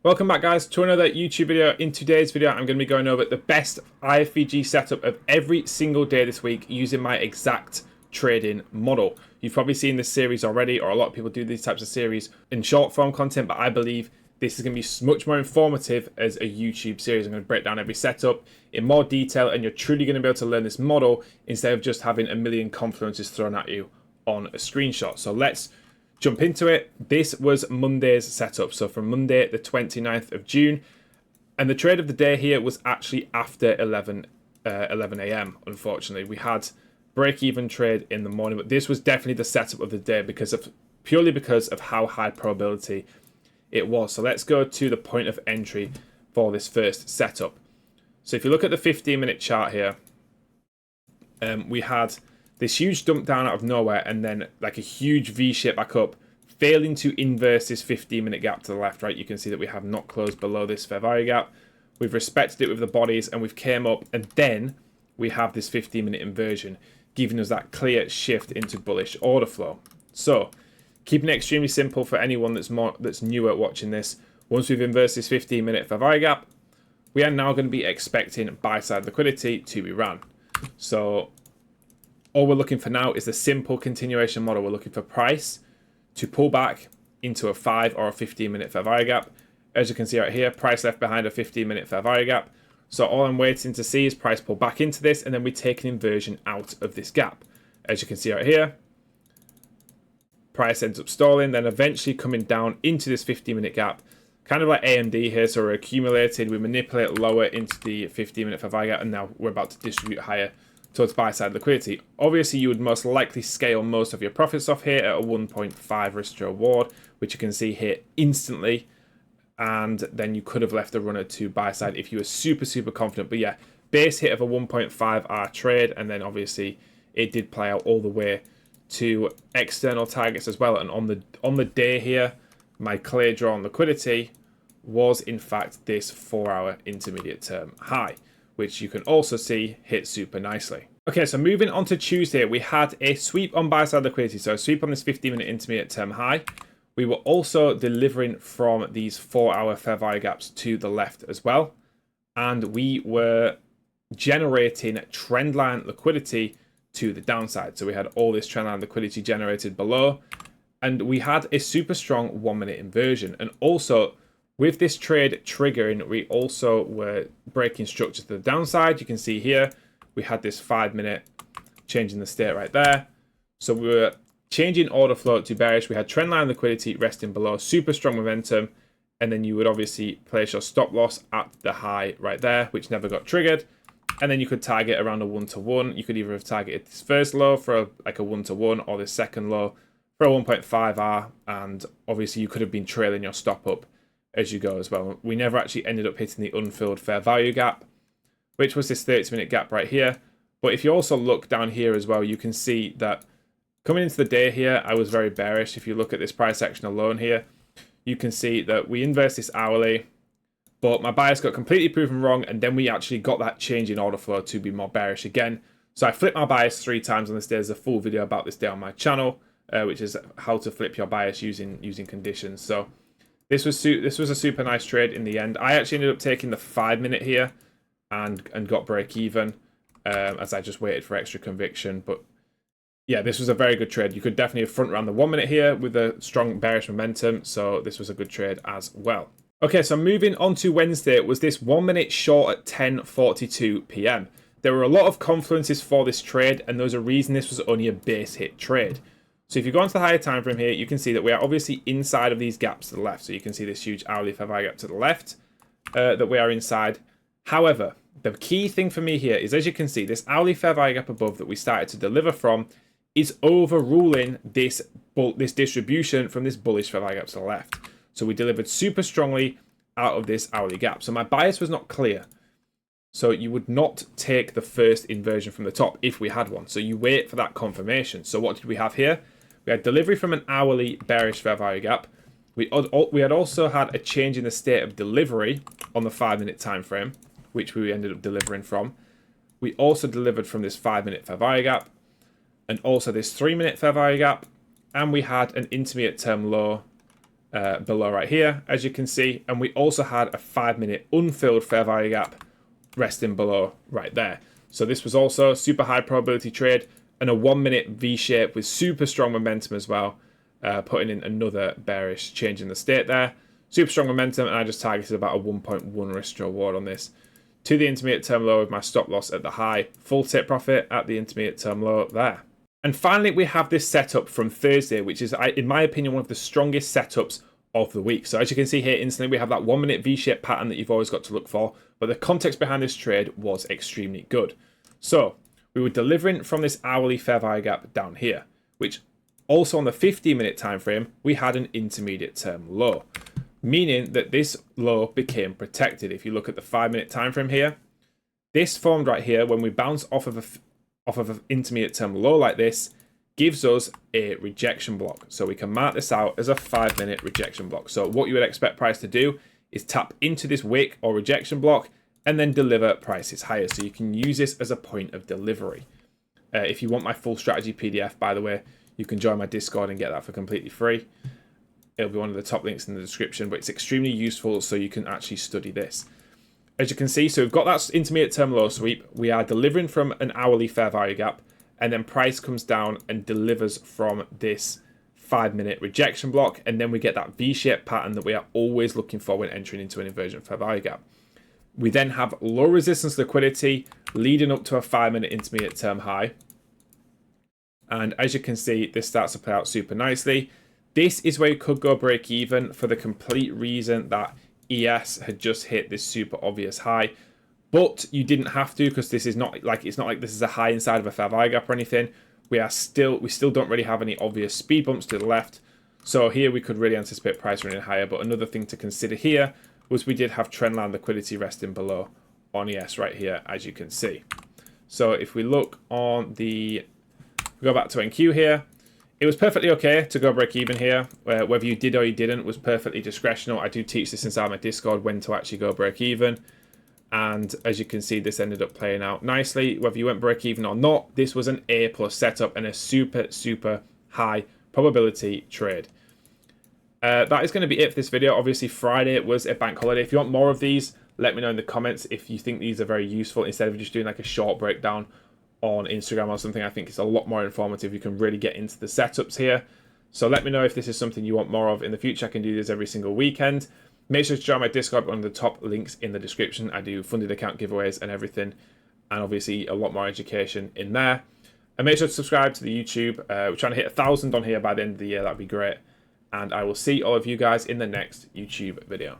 Welcome back, guys, to another YouTube video. In today's video, I'm going to be going over the best iFVG setup of every single day this week using my exact trading model. You've probably seen this series already, or a lot of people do these types of series in short form content, but I believe this is going to be much more informative as a YouTube series. I'm going to break down every setup in more detail, and you're truly going to be able to learn this model instead of just having a million confluences thrown at you on a screenshot. So let's jump into it. This was Monday's setup. So from Monday, the 29th of June. And the trade of the day here was actually after 11 a.m. Unfortunately, we had break-even trade in the morning, but this was definitely the setup of the day purely because of how high probability it was. So let's go to the point of entry for this first setup. So if you look at the 15-minute chart here, we had this huge dump down out of nowhere and then like a huge V shape back up, failing to inverse this 15-minute gap to the left, right? You can see that we have not closed below this fair value gap. We've respected it with the bodies and we've came up, and then we have this 15-minute inversion, giving us that clear shift into bullish order flow. So keeping it extremely simple for anyone that's new at watching this, once we've inversed this 15-minute fair value gap, we are now going to be expecting buy-side liquidity to be ran. So all we're looking for now is the simple continuation model. We're looking for price to pull back into a 5 or a 15-minute fair value gap. As you can see right here, price left behind a 15-minute fair value gap. So all I'm waiting to see is price pull back into this, and then we take an inversion out of this gap. As you can see right here, price ends up stalling, then eventually coming down into this 15-minute gap, kind of like AMD here. So we're accumulated, we manipulate lower into the 15-minute fair value gap, and now we're about to distribute higher towards buy-side liquidity. Obviously, you would most likely scale most of your profits off here at a 1.5 risk to reward, which you can see here instantly. And then you could have left the runner to buy-side if you were super confident. But yeah, base hit of a 1.5R trade, and then obviously it did play out all the way to external targets as well. And on the day here, my clear draw on liquidity was in fact this 4-hour intermediate term high, which you can also see hit super nicely. Okay, so moving on to Tuesday, we had a sweep on buy-side liquidity, so a sweep on this 15-minute intermediate term high. We were also delivering from these 4-hour fair value gaps to the left as well, and we were generating trendline liquidity to the downside. So we had all this trendline liquidity generated below, and we had a super strong 1-minute inversion. And also, with this trade triggering, we also were breaking structure to the downside. You can see here, we had this 5-minute change in the state right there. So we were changing order flow to bearish. We had trendline liquidity resting below, super strong momentum. And then you would obviously place your stop loss at the high right there, which never got triggered. And then you could target around a 1-to-1. You could either have targeted this first low for like a 1-to-1 or this second low for a 1.5R. And obviously you could have been trailing your stop up as you go as well. We never actually ended up hitting the unfilled fair value gap, which was this 30-minute gap right here. But if you also look down here as well, you can see that coming into the day here, I was very bearish. If you look at this price action alone here, you can see that we inversed this hourly, but my bias got completely proven wrong, and then we actually got that change in order flow to be more bearish again. So I flipped my bias 3 times on this day. There's a full video about this day on my channel, which is how to flip your bias using conditions. So this was a super nice trade in the end. I actually ended up taking the 5-minute here and got break even as I just waited for extra conviction. But yeah, this was a very good trade. You could definitely have front ran the 1-minute here with a strong bearish momentum. So this was a good trade as well. Okay, so moving on to Wednesday, was this 1-minute short at 10:42 p.m. There were a lot of confluences for this trade, and there was a reason this was only a base hit trade. So if you go onto the higher time frame here, you can see that we are obviously inside of these gaps to the left. So you can see this huge hourly fair value gap to the left that we are inside. However, the key thing for me here is, as you can see, this hourly fair value gap above that we started to deliver from is overruling this distribution from this bullish fair value gap to the left. So we delivered super strongly out of this hourly gap. So my bias was not clear. So you would not take the first inversion from the top if we had one. So you wait for that confirmation. So what did we have here? We had delivery from an hourly bearish fair value gap. We had also had a change in the state of delivery on the 5-minute time frame, which we ended up delivering from. We also delivered from this 5-minute fair value gap, and also this 3-minute fair value gap, and we had an intermediate term low below right here, as you can see. And we also had a 5-minute unfilled fair value gap resting below right there. So this was also a super high probability trade and a 1-minute V-shape with super strong momentum as well, putting in another bearish change in the state there. Super strong momentum, and I just targeted about a 1.1 risk to reward on this. To the intermediate term low with my stop loss at the high, full take profit at the intermediate term low there. And finally, we have this setup from Thursday, which is, in my opinion, one of the strongest setups of the week. So as you can see here, instantly, we have that 1-minute V-shaped pattern that you've always got to look for. But the context behind this trade was extremely good. So we were delivering from this hourly fair value gap down here, which also on the 15-minute time frame, we had an intermediate term low, meaning that this low became protected. If you look at the 5-minute time frame here, this formed right here when we bounce off of an intermediate term low like this, gives us a rejection block. So we can mark this out as a 5-minute rejection block. So what you would expect price to do is tap into this wick or rejection block and then deliver prices higher. So you can use this as a point of delivery. If you want my full strategy PDF, by the way, you can join my Discord and get that for completely free. It'll be one of the top links in the description, but it's extremely useful so you can actually study this. As you can see, so we've got that intermediate term low sweep. We are delivering from an hourly fair value gap, and then price comes down and delivers from this 5-minute rejection block, and then we get that V-shaped pattern that we are always looking for when entering into an inversion fair value gap. We then have low resistance liquidity leading up to a 5-minute intermediate term high. And as you can see, this starts to play out super nicely. This is where you could go break even for the complete reason that ES had just hit this super obvious high. But you didn't have to, because this is not like, it's not like this is a high inside of a fair value gap or anything. We still don't really have any obvious speed bumps to the left. So here we could really anticipate price running higher. But another thing to consider here was we did have trendline liquidity resting below on ES right here, as you can see. So if we look on the, go back to NQ here, it was perfectly okay to go break even here. Whether you did or you didn't was perfectly discretional. I do teach this inside my Discord when to actually go break even. And as you can see, this ended up playing out nicely. Whether you went break even or not, this was an A+ setup and a super, super high probability trade. That is going to be it for this video. Obviously, Friday was a bank holiday. If you want more of these, let me know in the comments if you think these are very useful. Instead of just doing like a short breakdown on Instagram or something, I think it's a lot more informative. You can really get into the setups here. So let me know if this is something you want more of in the future. I can do this every single weekend. Make sure to join my Discord, one of the top links in the description. I do funded account giveaways and everything, and obviously a lot more education in there. And make sure to subscribe to the YouTube. We're trying to hit 1,000 on here by the end of the year. That'd be great. And I will see all of you guys in the next YouTube video.